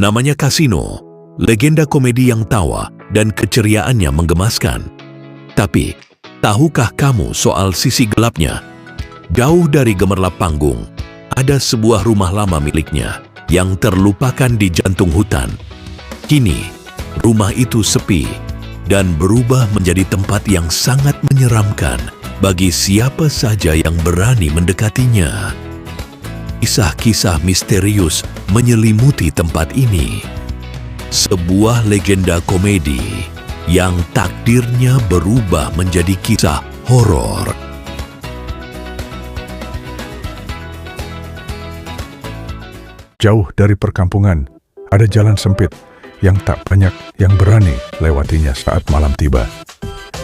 Namanya Kasino, legenda komedi yang tawa dan keceriaannya menggemaskan. Tapi, tahukah kamu soal sisi gelapnya? Jauh dari gemerlap panggung, ada sebuah rumah lama miliknya yang terlupakan di jantung hutan. Kini, rumah itu sepi dan berubah menjadi tempat yang sangat menyeramkan bagi siapa saja yang berani mendekatinya. Kisah-kisah misterius menyelimuti tempat ini. Sebuah legenda komedi yang takdirnya berubah menjadi kisah horor. Jauh dari perkampungan, ada jalan sempit yang tak banyak yang berani lewatinya saat malam tiba.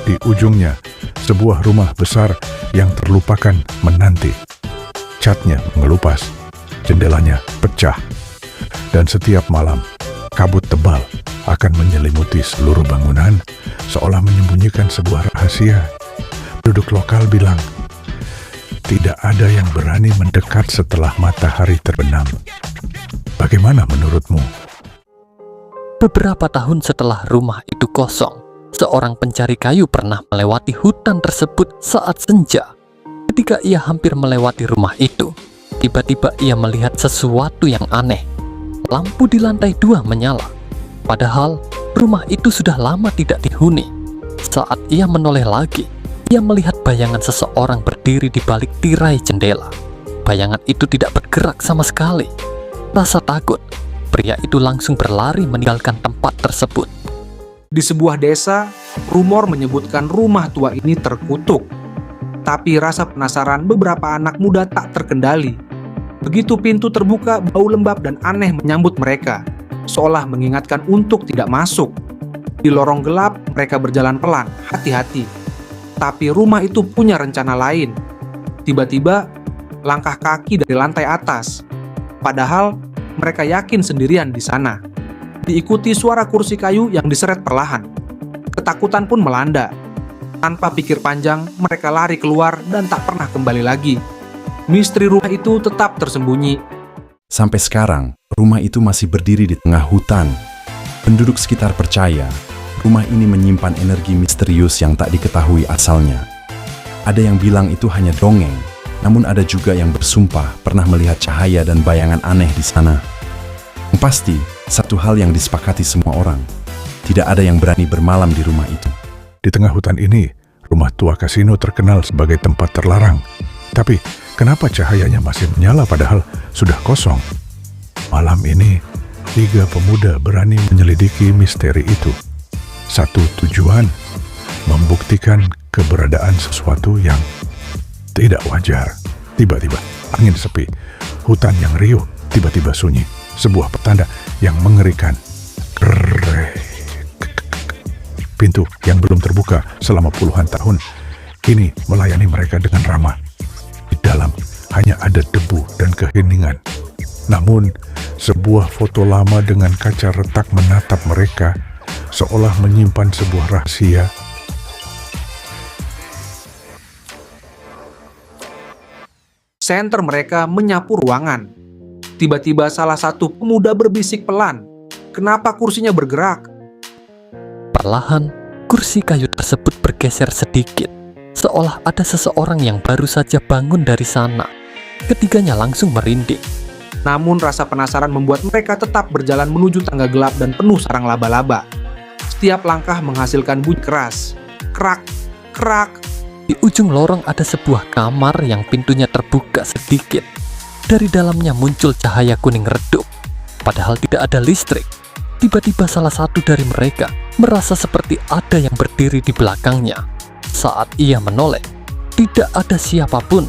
Di ujungnya, sebuah rumah besar yang terlupakan menanti. Catnya mengelupas, jendelanya pecah, dan setiap malam, kabut tebal akan menyelimuti seluruh bangunan, seolah menyembunyikan sebuah rahasia. Penduduk lokal bilang, tidak ada yang berani mendekat setelah matahari terbenam. Bagaimana menurutmu? Beberapa tahun setelah rumah itu kosong, seorang pencari kayu pernah melewati hutan tersebut saat senja. Ketika ia hampir melewati rumah itu, tiba-tiba ia melihat sesuatu yang aneh. Lampu di lantai 2 menyala. Padahal, rumah itu sudah lama tidak dihuni. Saat ia menoleh lagi, ia melihat bayangan seseorang berdiri di balik tirai jendela. Bayangan itu tidak bergerak sama sekali. Rasa takut, pria itu langsung berlari meninggalkan tempat tersebut. Di sebuah desa, rumor menyebutkan rumah tua ini terkutuk. Tapi rasa penasaran beberapa anak muda tak terkendali. Begitu pintu terbuka, bau lembab dan aneh menyambut mereka, seolah mengingatkan untuk tidak masuk. Di lorong gelap, mereka berjalan pelan, hati-hati. Tapi rumah itu punya rencana lain. Tiba-tiba, langkah kaki dari lantai atas. Padahal, mereka yakin sendirian di sana. Diikuti suara kursi kayu yang diseret perlahan. Ketakutan pun melanda. Tanpa pikir panjang, mereka lari keluar dan tak pernah kembali lagi. Misteri rumah itu tetap tersembunyi. Sampai sekarang, rumah itu masih berdiri di tengah hutan. Penduduk sekitar percaya, rumah ini menyimpan energi misterius yang tak diketahui asalnya. Ada yang bilang itu hanya dongeng, namun ada juga yang bersumpah pernah melihat cahaya dan bayangan aneh di sana. Yang pasti, satu hal yang disepakati semua orang, tidak ada yang berani bermalam di rumah itu. Di tengah hutan ini, rumah tua Kasino terkenal sebagai tempat terlarang. Tapi, kenapa cahayanya masih menyala padahal sudah kosong? Malam ini, 3 pemuda berani menyelidiki misteri itu. Satu tujuan, membuktikan keberadaan sesuatu yang tidak wajar. Tiba-tiba, angin sepi, hutan yang riuh, tiba-tiba sunyi. Sebuah petanda yang mengerikan. Pintu yang belum terbuka selama puluhan tahun kini melayani mereka dengan ramah. Di dalam hanya ada debu dan keheningan. Namun, sebuah foto lama dengan kaca retak menatap mereka, seolah menyimpan sebuah rahasia. Senter mereka menyapu ruangan. Tiba-tiba salah satu pemuda berbisik pelan. Kenapa kursinya bergerak? Perlahan, kursi kayu tersebut bergeser sedikit, seolah ada seseorang yang baru saja bangun dari sana. Ketiganya langsung merinding. Namun rasa penasaran membuat mereka tetap berjalan menuju tangga gelap dan penuh sarang laba-laba. Setiap langkah menghasilkan bunyi keras. Krak, krak. Di ujung lorong ada sebuah kamar yang pintunya terbuka sedikit. Dari dalamnya muncul cahaya kuning redup. Padahal tidak ada listrik. Tiba-tiba salah satu dari mereka merasa seperti ada yang berdiri di belakangnya. Saat ia menoleh, tidak ada siapapun.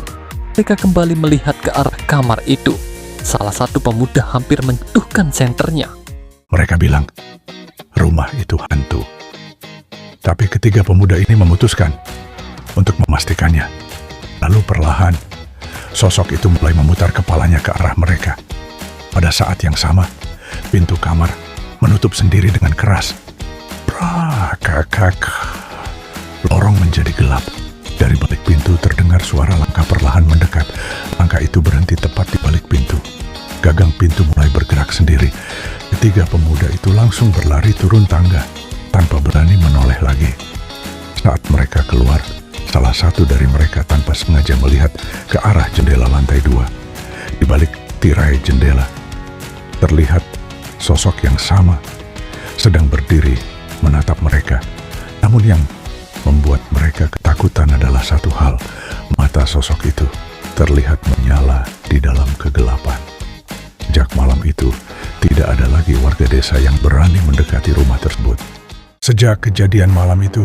Mereka kembali melihat ke arah kamar itu. Salah satu pemuda hampir menjatuhkan senternya. Mereka bilang, rumah itu hantu. Tapi ketiga pemuda ini memutuskan untuk memastikannya. Lalu perlahan, sosok itu mulai memutar kepalanya ke arah mereka. Pada saat yang sama, pintu kamar menutup sendiri dengan keras. Prakakak. Lorong menjadi gelap. Dari balik pintu terdengar suara langkah perlahan mendekat. Langkah itu berhenti tepat di balik pintu. gagang pintu mulai bergerak sendiri. Ketiga pemuda itu langsung berlari turun tangga tanpa berani menoleh lagi. Saat mereka keluar, salah satu dari mereka tanpa sengaja melihat ke arah jendela lantai 2. Di balik tirai jendela, terlihat sosok yang sama sedang berdiri menatap mereka. Namun yang membuat mereka ketakutan adalah satu hal. Mata sosok itu terlihat menyala di dalam kegelapan. Sejak malam itu, tidak ada lagi warga desa yang berani mendekati rumah tersebut. Sejak kejadian malam itu,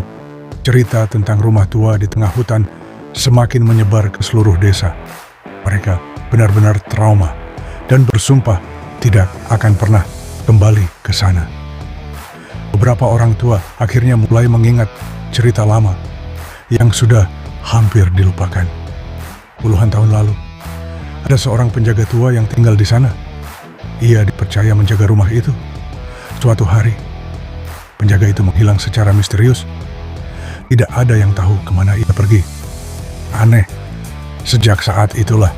cerita tentang rumah tua di tengah hutan semakin menyebar ke seluruh desa. Mereka benar-benar trauma dan bersumpah tidak akan pernah kembali ke sana. Beberapa orang tua akhirnya mulai mengingat cerita lama yang sudah hampir dilupakan. Puluhan tahun lalu, ada seorang penjaga tua yang tinggal di sana. Ia dipercaya menjaga rumah itu. Suatu hari, penjaga itu menghilang secara misterius. Tidak ada yang tahu kemana ia pergi. Aneh, sejak saat itulah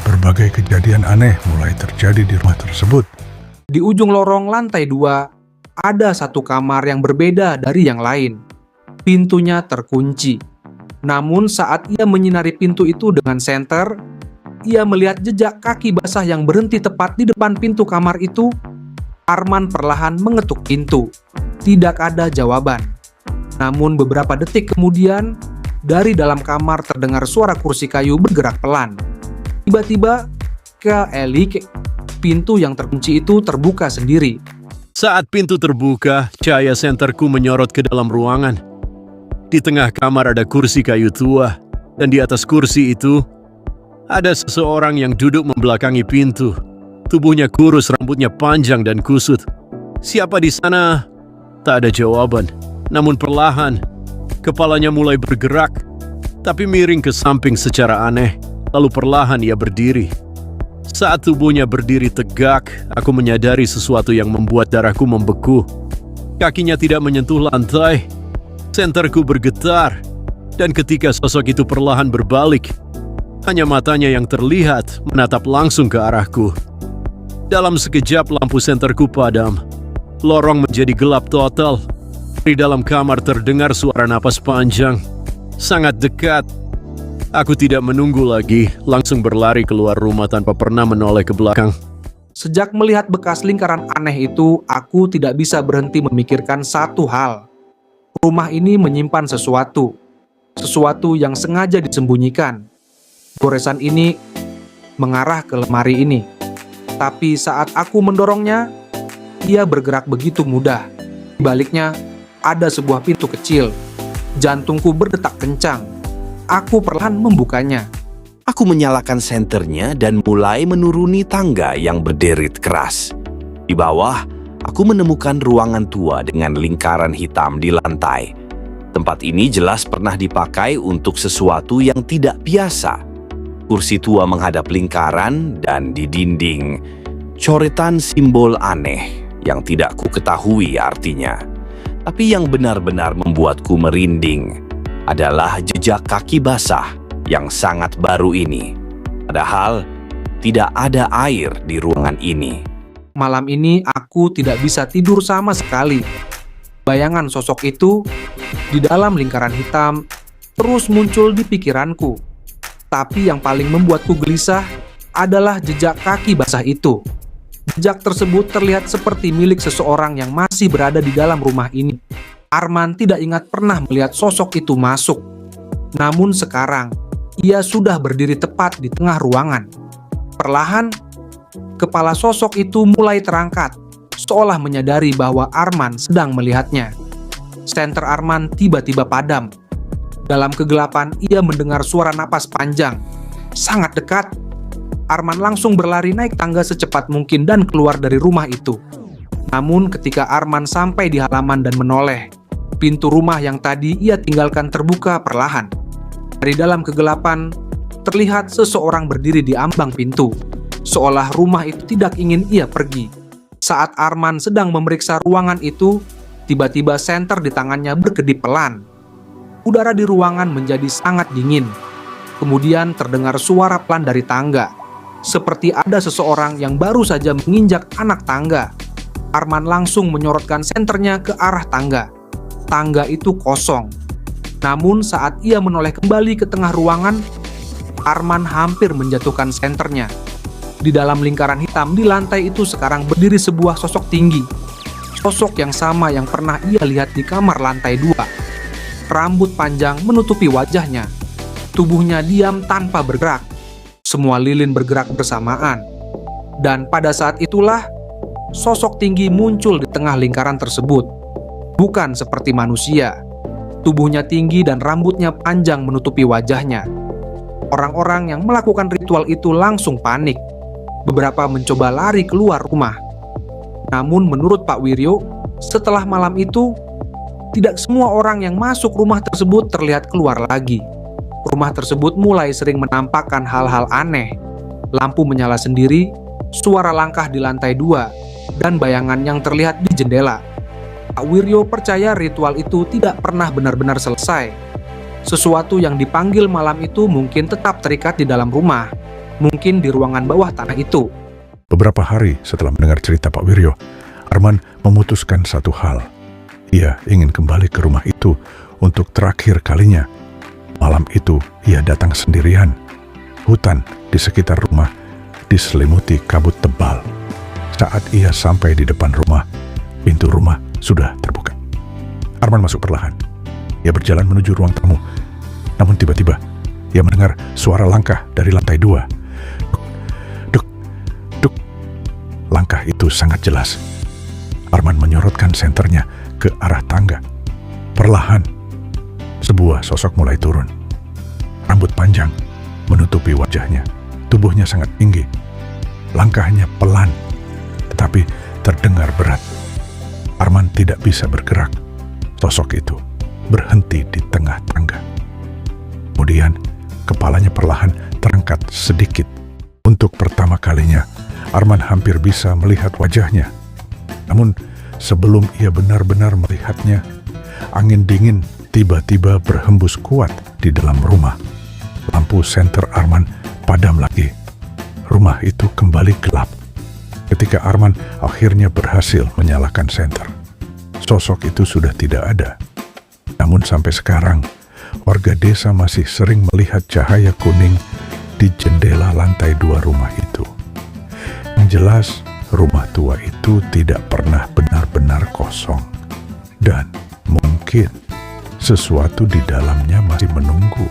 berbagai kejadian aneh mulai terjadi di rumah tersebut. Di ujung lorong lantai 2, ada satu kamar yang berbeda dari yang lain. Pintunya terkunci. Namun saat ia menyinari pintu itu dengan senter, ia melihat jejak kaki basah yang berhenti tepat di depan pintu kamar itu. Arman perlahan mengetuk pintu. Tidak ada jawaban. Namun beberapa detik kemudian, dari dalam kamar terdengar suara kursi kayu bergerak pelan. Tiba-tiba, pintu yang terkunci itu terbuka sendiri. Saat pintu terbuka, cahaya senterku menyorot ke dalam ruangan. Di tengah kamar ada kursi kayu tua, dan di atas kursi itu ada seseorang yang duduk membelakangi pintu. Tubuhnya kurus, rambutnya panjang dan kusut. Siapa di sana? Tak ada jawaban. Namun perlahan, kepalanya mulai bergerak, tapi miring ke samping secara aneh. Lalu perlahan ia berdiri. Saat tubuhnya berdiri tegak, aku menyadari sesuatu yang membuat darahku membeku. Kakinya tidak menyentuh lantai. Senterku bergetar. Dan ketika sosok itu perlahan berbalik, hanya matanya yang terlihat menatap langsung ke arahku. Dalam sekejap lampu senterku padam. Lorong menjadi gelap total. Di dalam kamar terdengar suara napas panjang. Sangat dekat. Aku tidak menunggu lagi, langsung berlari keluar rumah tanpa pernah menoleh ke belakang. Sejak melihat bekas lingkaran aneh itu, aku tidak bisa berhenti memikirkan satu hal. Rumah ini menyimpan sesuatu yang sengaja disembunyikan. Goresan ini mengarah ke lemari ini. Tapi saat aku mendorongnya, ia bergerak begitu mudah. Di baliknya, ada sebuah pintu kecil. Jantungku berdetak kencang. Aku perlahan membukanya. Aku menyalakan senternya dan mulai menuruni tangga yang berderit keras. Di bawah, aku menemukan ruangan tua dengan lingkaran hitam di lantai. Tempat ini jelas pernah dipakai untuk sesuatu yang tidak biasa. Kursi tua menghadap lingkaran dan di dinding coretan simbol aneh yang tidak ku ketahui artinya. Tapi yang benar-benar membuatku merinding adalah jejak kaki basah yang sangat baru ini. Padahal tidak ada air di ruangan ini. Malam ini aku tidak bisa tidur sama sekali. Bayangan sosok itu di dalam lingkaran hitam terus muncul di pikiranku. Tapi yang paling membuatku gelisah adalah jejak kaki basah itu. Jejak tersebut terlihat seperti milik seseorang yang masih berada di dalam rumah ini. Arman tidak ingat pernah melihat sosok itu masuk. Namun sekarang, ia sudah berdiri tepat di tengah ruangan. Perlahan, kepala sosok itu mulai terangkat, seolah menyadari bahwa Arman sedang melihatnya. Senter Arman tiba-tiba padam. Dalam kegelapan, ia mendengar suara napas panjang. Sangat dekat. Arman langsung berlari naik tangga secepat mungkin dan keluar dari rumah itu. Namun ketika Arman sampai di halaman dan menoleh, pintu rumah yang tadi ia tinggalkan terbuka perlahan. Dari dalam kegelapan, terlihat seseorang berdiri di ambang pintu, seolah rumah itu tidak ingin ia pergi. Saat Arman sedang memeriksa ruangan itu, tiba-tiba senter di tangannya berkedip pelan. Udara di ruangan menjadi sangat dingin. Kemudian terdengar suara pelan dari tangga. seperti ada seseorang yang baru saja menginjak anak tangga. Arman langsung menyorotkan senternya ke arah tangga. Tangga itu kosong. Namun saat ia menoleh kembali ke tengah ruangan, Arman hampir menjatuhkan senternya. Di dalam lingkaran hitam di lantai itu sekarang berdiri sebuah sosok tinggi. Sosok yang sama yang pernah ia lihat di kamar lantai 2. Rambut panjang menutupi wajahnya. Tubuhnya diam tanpa bergerak. Semua lilin bergerak bersamaan. Dan pada saat itulah, sosok tinggi muncul di tengah lingkaran tersebut. Bukan seperti manusia. Tubuhnya tinggi dan rambutnya panjang menutupi wajahnya. Orang-orang yang melakukan ritual itu langsung panik. Beberapa mencoba lari keluar rumah. Namun menurut Pak Wiryo, setelah malam itu, tidak semua orang yang masuk rumah tersebut terlihat keluar lagi. Rumah tersebut mulai sering menampakkan hal-hal aneh. Lampu menyala sendiri, suara langkah di lantai 2, dan bayangan yang terlihat di jendela. Pak Wiryo percaya ritual itu tidak pernah benar-benar selesai. Sesuatu yang dipanggil malam itu mungkin tetap terikat di dalam rumah, mungkin di ruangan bawah tanah itu. Beberapa hari setelah mendengar cerita Pak Wiryo, Arman memutuskan satu hal. Ia ingin kembali ke rumah itu untuk terakhir kalinya. Malam itu ia datang sendirian. Hutan di sekitar rumah diselimuti kabut tebal. Saat ia sampai di depan rumah, pintu rumah sudah terbuka. Arman masuk perlahan. Ia berjalan menuju ruang tamu. Namun tiba-tiba ia mendengar suara langkah dari lantai 2. Duk, duk. Langkah itu sangat jelas. Arman menyorotkan senternya ke arah tangga. Perlahan, sebuah sosok mulai turun. Rambut panjang menutupi wajahnya. Tubuhnya sangat tinggi. Langkahnya pelan, tetapi terdengar berat. Arman tidak bisa bergerak. Sosok itu berhenti di tengah tangga. Kemudian, kepalanya perlahan terangkat sedikit. Untuk pertama kalinya, Arman hampir bisa melihat wajahnya. Namun, sebelum ia benar-benar melihatnya, angin dingin tiba-tiba berhembus kuat di dalam rumah. Lampu senter Arman padam lagi. Rumah itu kembali gelap. Ketika Arman akhirnya berhasil menyalakan senter, sosok itu sudah tidak ada. Namun sampai sekarang, warga desa masih sering melihat cahaya kuning di jendela lantai 2 rumah itu. Yang jelas, rumah tua itu tidak pernah benar-benar kosong. Dan mungkin sesuatu di dalamnya masih menunggu.